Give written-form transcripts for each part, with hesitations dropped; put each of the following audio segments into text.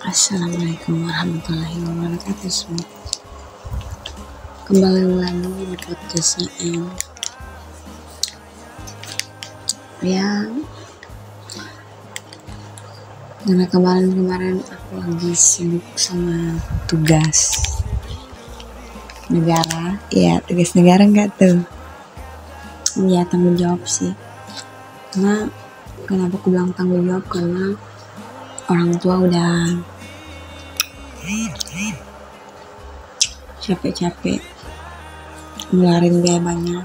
Assalamualaikum warahmatullahi wabarakatuh. Kembali lagi di podcastnya N. Ya, karena kemarin aku lagi sibuk sama tugas negara. Ya, tugas negara enggak tuh? Ya, tanggung jawab sih. Kenapa aku bilang tanggung jawab? Karena orang tua udah capek-capek ngeluarin biaya banyak.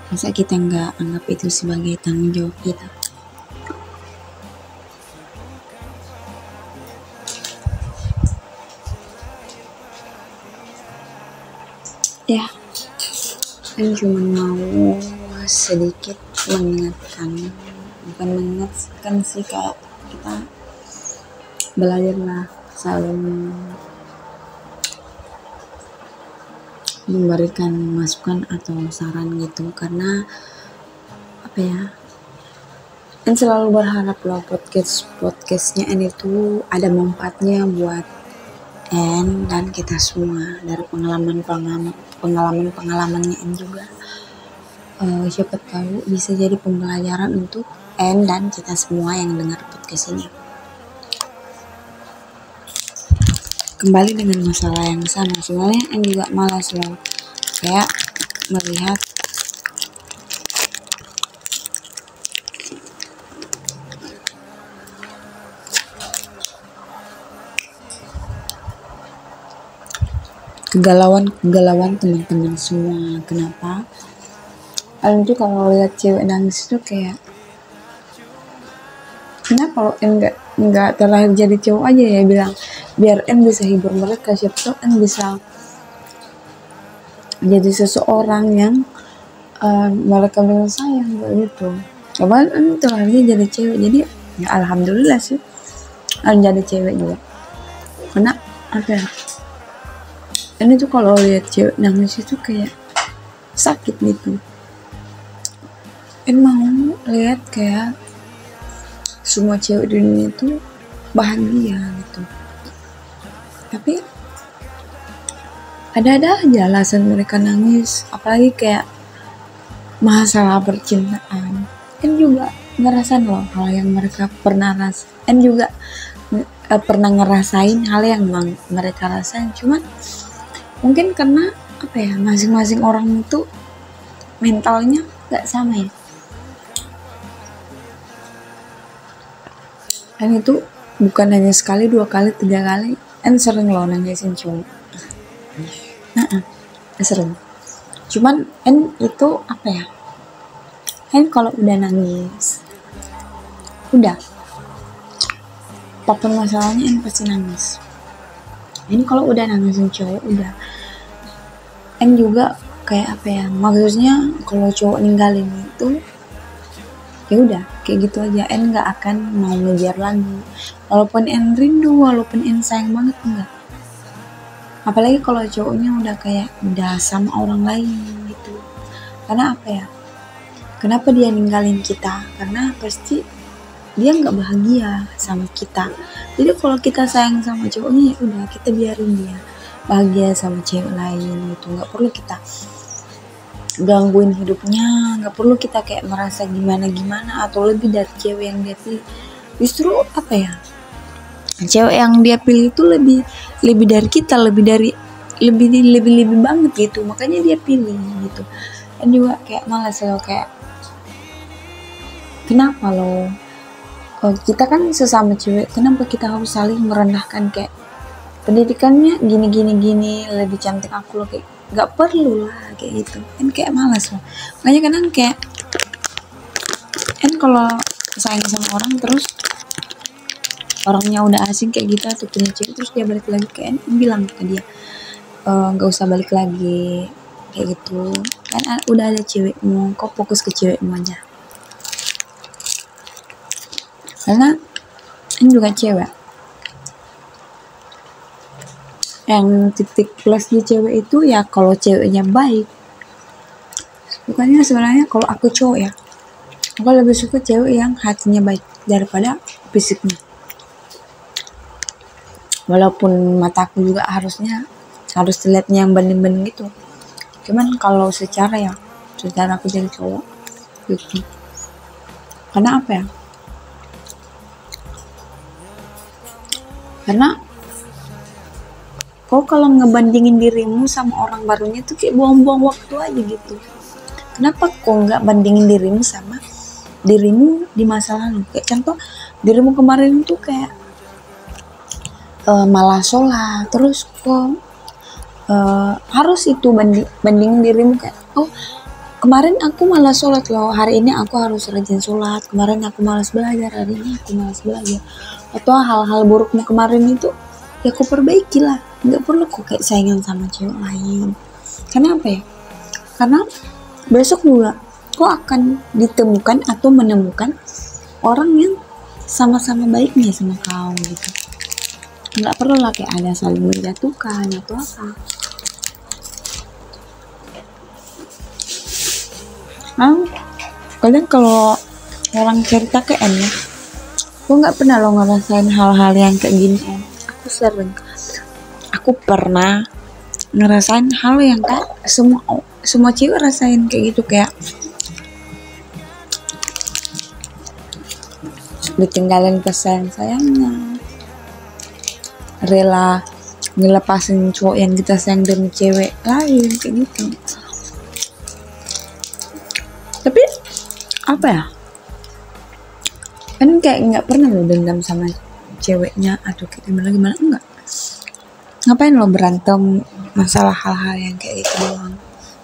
Masa kita nggak anggap itu sebagai tanggung jawab kita? Ya, saya cuma mau sedikit mengingatkan, bukan mengingatkan sih, kayak kita belajarlah saling memberikan masukan atau saran gitu, karena apa ya, kan selalu berharap loh podcastnya N itu ada manfaatnya buat N dan kita semua, dari pengalamannya N juga. Siapa tahu bisa jadi pembelajaran untuk N dan kita semua yang dengar podcast ini. Kembali dengan masalah yang sama, sebenarnya N juga malas loh kayak melihat kegalauan teman-teman semua. Kenapa? Kalian tuh kalau lihat cewek nangis tuh kayak, kenapa lo enggak terlahir jadi cowok aja ya, bilang biar N bisa hibur mereka, siapa tahu N bisa jadi seseorang yang mereka bilang sayang gitu. Coba N terlahirnya jadi cewek, jadi ya alhamdulillah sih N jadi cewek juga. Karena apa ya, ini tuh kalau lihat cewek nangis itu kayak sakit gitu. N mau lihat kayak semua cewek di dunia itu bahagia gitu. Tapi ada aja alasan mereka nangis, apalagi kayak masalah percintaan. N juga ngerasain loh hal yang mereka pernah N juga pernah ngerasain hal yang mereka rasain. Cuman mungkin karena apa ya, masing-masing orang itu mentalnya gak sama ya. Dan itu bukan hanya sekali, 2 kali, 3 kali. N sering loh nangisin cowok. Sering. Cuman N itu apa ya, N kalau udah nangis, udah, apapun masalahnya N pasti nangis. Ini kalau udah nangisin cowok, udah. N juga kayak apa ya, maksudnya kalau cowok ninggalin itu ya udah kayak gitu aja. N nggak akan mau ngejar lagi, walaupun N rindu, walaupun N sayang banget, enggak. Apalagi kalau cowoknya udah kayak udah sama orang lain gitu. Karena apa ya, kenapa dia ninggalin kita? Karena pasti dia nggak bahagia sama kita. Jadi kalau kita sayang sama cowoknya, ya udah kita biarin dia bahagia sama cewek lain gitu. Nggak perlu kita gangguin hidupnya, nggak perlu kita kayak merasa gimana atau lebih dari cewek yang dia pilih. Justru apa ya, cewek yang dia pilih itu lebih dari kita, lebih banget gitu, makanya dia pilih gitu. Dan juga kayak malas loh, kayak kenapa loh, kita kan sesama cewek, kenapa kita harus saling merendahkan, kayak pendidikannya gini, lebih cantik aku loh, kayak gak perlu lah kayak gitu. Kan kayak malas loh. Makanya kadang kayak kan kalau sayang sama orang terus orangnya udah asing kayak gitu atau punya cewek, terus dia balik lagi, kayak bilang ke dia gak usah balik lagi kayak gitu kan, udah ada cewekmu, kok fokus ke cewekmu aja. Karena kan juga cewek, yang titik plus di cewek itu ya kalau ceweknya baik. Bukannya sebenarnya kalau aku cowok ya, aku lebih suka cewek yang hatinya baik daripada fisiknya. walaupun mataku juga harusnya harus dilihatnya yang bening-bening gitu. Cuman kalau secara aku jadi cowok gitu. Karena apa ya? Karena kau kalau ngebandingin dirimu sama orang barunya tuh kayak buang-buang waktu aja gitu. Kenapa kau nggak bandingin dirimu sama dirimu di masa lalu? Kayak contoh dirimu kemarin tuh kayak malah sholat, terus kok harus itu bandingin dirimu kayak, oh kemarin aku malas sholat loh, hari ini aku harus rajin sholat, kemarin aku malas belajar, hari ini aku malas belajar. Atau hal-hal burukmu kemarin itu ya aku perbaiki lah, nggak perlu kok kayak saingan sama cewek lain. Karena apa ya? Karena besok juga kau akan ditemukan atau menemukan orang yang sama-sama baiknya sama kau gitu. Nggak perlu lah kayak ada saling menjatuhkan atau apa. Kadang kalau orang cerita ke N ya, aku nggak pernah lo ngerasain hal-hal yang kayak gini N. Aku pernah ngerasain hal yang kayak semua cewek rasain kayak gitu, kayak ditinggalin sayangnya, rela ngelepasin cowok yang kita sayang demi cewek lain kayak gitu. Tapi apa ya, kan kayak nggak pernah lo dendam sama ceweknya atau kayak gimana enggak. Ngapain lo berantem masalah hal-hal yang kayak gitu doang,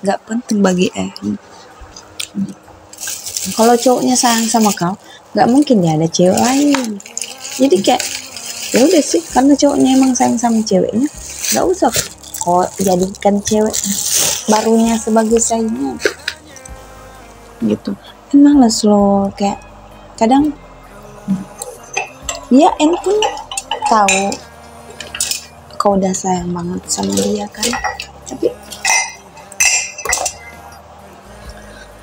nggak penting bagi Kalau cowoknya sayang sama kau, nggak mungkin dia ada cewek lain. Jadi kayak ya udah sih, karena cowoknya emang sayang sama ceweknya, nggak usah kok jadikan cewek barunya sebagai saingnya gitu. Kan males lo, kayak kadang dia pun tahu kau udah sayang banget sama dia kan, tapi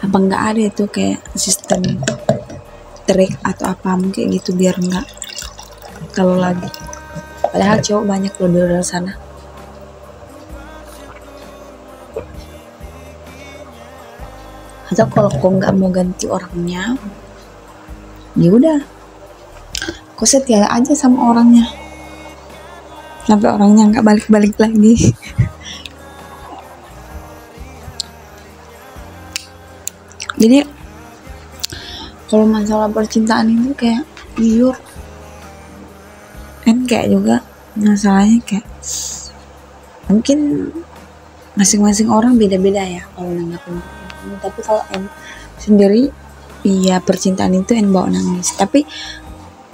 apa nggak ada itu kayak sistem trik atau apa mungkin gitu biar nggak kalau lagi. Padahal cowok banyak loh di luar sana. Atau kalau kau nggak mau ganti orangnya, ya udah, kau setia aja sama orangnya sampai orangnya nggak balik-balik lagi. Jadi kalau masalah percintaan itu kayak jujur kan kayak juga masalahnya kayak mungkin masing-masing orang beda-beda ya kalau nanggapin. Tapi kalau sendiri, iya percintaan itu bawa nangis, tapi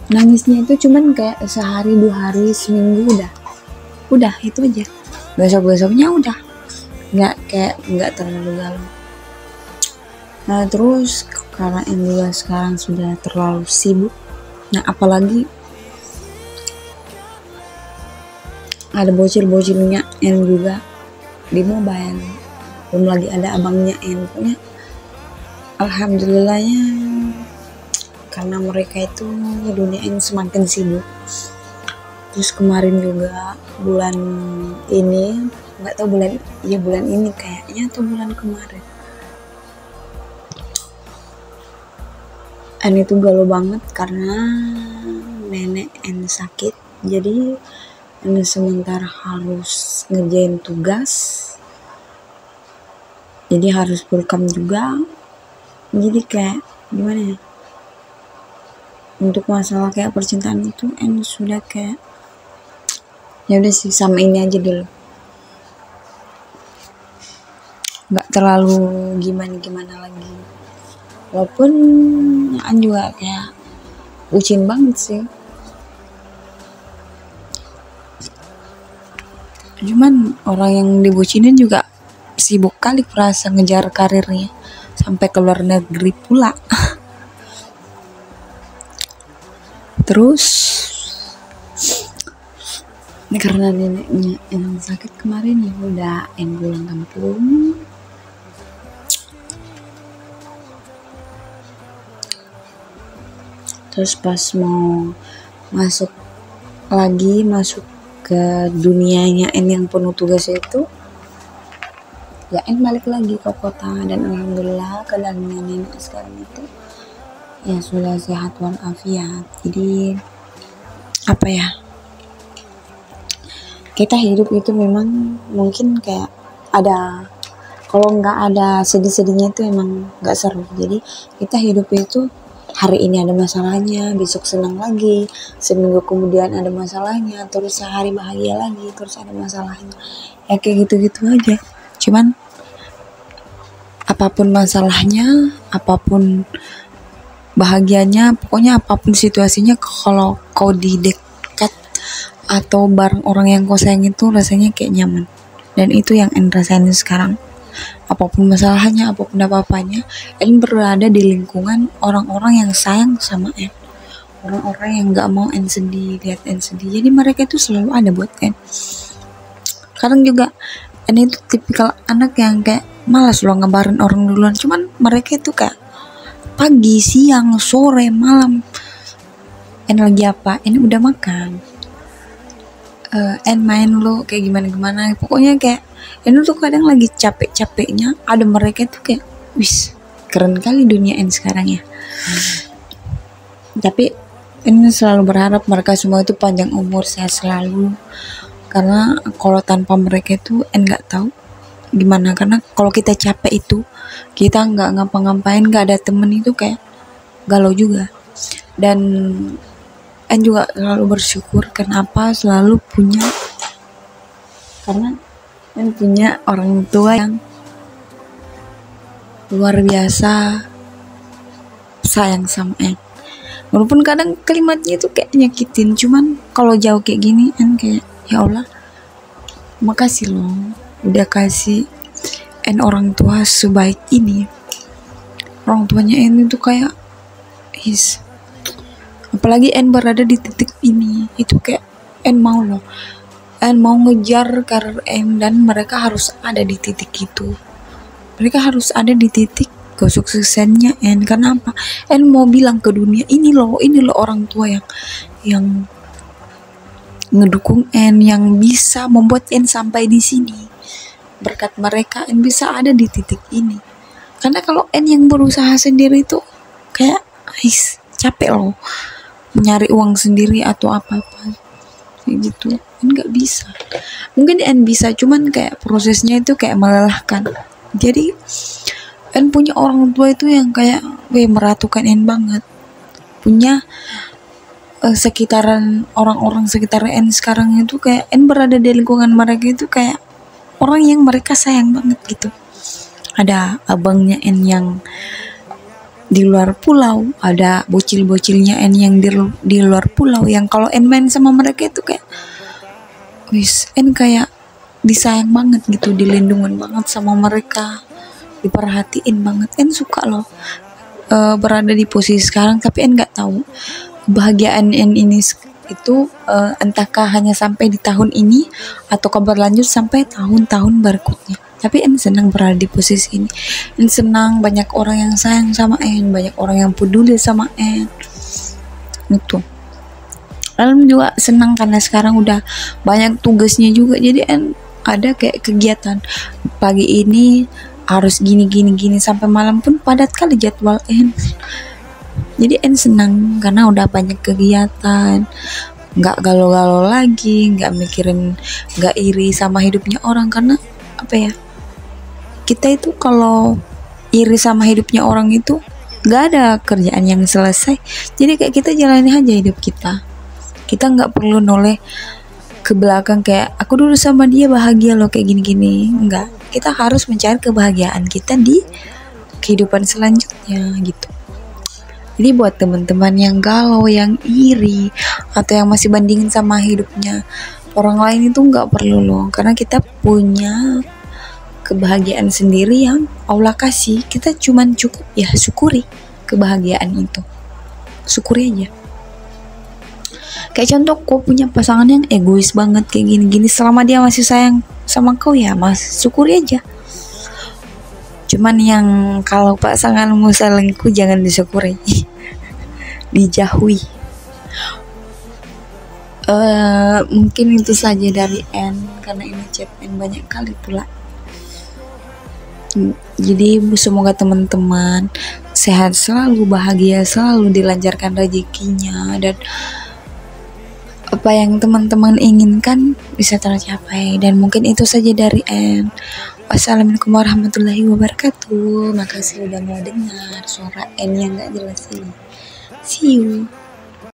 nangisnya itu cuman kayak sehari 2 hari seminggu udah itu aja, besoknya udah nggak terlalu galau. Nah terus karena juga sekarang sudah terlalu sibuk, nah apalagi ada bocil-bocilnya juga di mobile, belum lagi ada abangnya pokoknya alhamdulillahnya karena mereka itu dunia semakin sibuk. Terus kemarin juga bulan ini, nggak tahu bulan ini kayaknya atau bulan kemarin, itu galau banget karena nenek sakit. Jadi sementara harus ngerjain tugas, jadi harus welcome juga. Jadi kayak gimana ya, untuk masalah kayak percintaan itu sudah kayak ya udah sih sama ini aja dulu, nggak terlalu gimana lagi. Walaupun juga kayak bucin banget sih, cuman orang yang dibucinin juga sibuk kali perasa ngejar karirnya sampai ke luar negeri pula. Terus ini karena neneknya sakit kemarin, ya udah pulang kampung. Terus pas mau masuk ke dunianya N yang penuh tugas itu, ya N balik lagi ke kota. Dan alhamdulillah keadaannya nenek sekarang itu ya sudah sehat walafiat. Jadi apa ya, kita hidup itu memang mungkin kayak ada, kalau nggak ada sedih-sedihnya itu emang nggak seru. Jadi kita hidup itu hari ini ada masalahnya, besok senang lagi, seminggu kemudian ada masalahnya, terus sehari bahagia lagi, terus ada masalahnya. Ya kayak gitu-gitu aja. Cuman apapun masalahnya, apapun bahagianya, pokoknya apapun situasinya, kalau kau di dekat atau bareng orang yang kau sayang itu rasanya kayak nyaman. Dan itu yang N rasain sekarang. Apapun masalahnya, apapun apa-apanya, N berada di lingkungan orang-orang yang sayang sama N, orang-orang yang gak mau N sedih, lihat N sedih. Jadi mereka itu selalu ada buat N. Kadang juga N itu tipikal anak yang kayak malas loh ngabarin orang duluan. Cuman mereka itu kayak pagi, siang, sore, malam, N lagi apa, N udah makan, N main lo kayak gimana-gimana. Pokoknya kayak N tuh kadang lagi capek-capeknya, ada mereka tuh kayak, wis keren kali dunia N sekarang ya. Tapi N selalu berharap mereka semua itu panjang umur, sehat selalu. Karena kalau tanpa mereka itu N gak tahu gimana. Karena kalau kita capek itu, kita nggak ngapa-ngapain, nggak ada temen, itu kayak galau juga. Dan N juga selalu bersyukur kenapa selalu punya, karena N punya orang tua yang luar biasa sayang sama N. Walaupun kadang kalimatnya itu kayak nyakitin, cuman kalau jauh kayak gini N kayak, ya Allah, makasih loh udah kasih N orang tua sebaik ini. Orang tuanya N itu kayak apalagi N berada di titik ini, itu kayak N mau loh, N mau ngejar karir N, dan mereka harus ada di titik itu. Mereka harus ada di titik kesuksesannya N. Karena apa? N mau bilang ke dunia, ini loh orang tua yang ngedukung N, yang bisa membuat N sampai di sini. Berkat mereka N bisa ada di titik ini. Karena kalau N yang berusaha sendiri itu kayak capek loh, nyari uang sendiri atau apa-apa kayak gitu. N nggak bisa. Mungkin N bisa, cuman kayak prosesnya itu kayak melelahkan. Jadi N punya orang tua itu yang kayak meratukan N banget. Punya sekitaran orang-orang sekitar N sekarang itu kayak N berada di lingkungan mereka itu kayak orang yang mereka sayang banget gitu. Ada abangnya N yang di luar pulau, ada bocil-bocilnya N yang di luar pulau, yang kalau N main sama mereka itu kayak N kayak disayang banget gitu, dilindungin banget sama mereka, diperhatiin banget. N suka loh berada di posisi sekarang, tapi N nggak tahu kebahagiaan N ini itu entahkah hanya sampai di tahun ini ataukah berlanjut sampai tahun-tahun berikutnya. Tapi N senang berada di posisi ini. N senang banyak orang yang sayang sama N, banyak orang yang peduli sama N. Itu. Lalu juga senang karena sekarang udah banyak tugasnya juga. Jadi N ada kayak kegiatan pagi ini harus gini sampai malam pun padat kali jadwal N. Jadi N senang karena udah banyak kegiatan, nggak galau-galau lagi, nggak mikirin, nggak iri sama hidupnya orang. Karena apa ya, kita itu kalau iri sama hidupnya orang itu nggak ada kerjaan yang selesai. Jadi kayak kita jalani aja hidup kita. Kita nggak perlu noleh ke belakang kayak aku dulu sama dia bahagia loh kayak gini-gini. Enggak, kita harus mencari kebahagiaan kita di kehidupan selanjutnya gitu. Jadi buat teman-teman yang galau, yang iri, atau yang masih bandingin sama hidupnya orang lain itu nggak perlu loh. Karena kita punya kebahagiaan sendiri yang Allah kasih. Kita cuman cukup ya syukuri kebahagiaan itu. Syukuri aja. Kayak contoh, kau punya pasangan yang egois banget kayak gini-gini, selama dia masih sayang sama kau ya mas, syukuri aja. Cuman yang kalau pasanganmu selingkuh jangan disyukuri, dijauhi. Mungkin itu saja dari N, karena ini chat N banyak kali pula. Jadi semoga teman-teman sehat selalu, bahagia selalu, dilancarkan rezekinya, dan apa yang teman-teman inginkan bisa tercapai. Dan mungkin itu saja dari N. Wassalamualaikum warahmatullahi wabarakatuh. Makasih udah mau dengar suara N yang gak jelas ini. See you.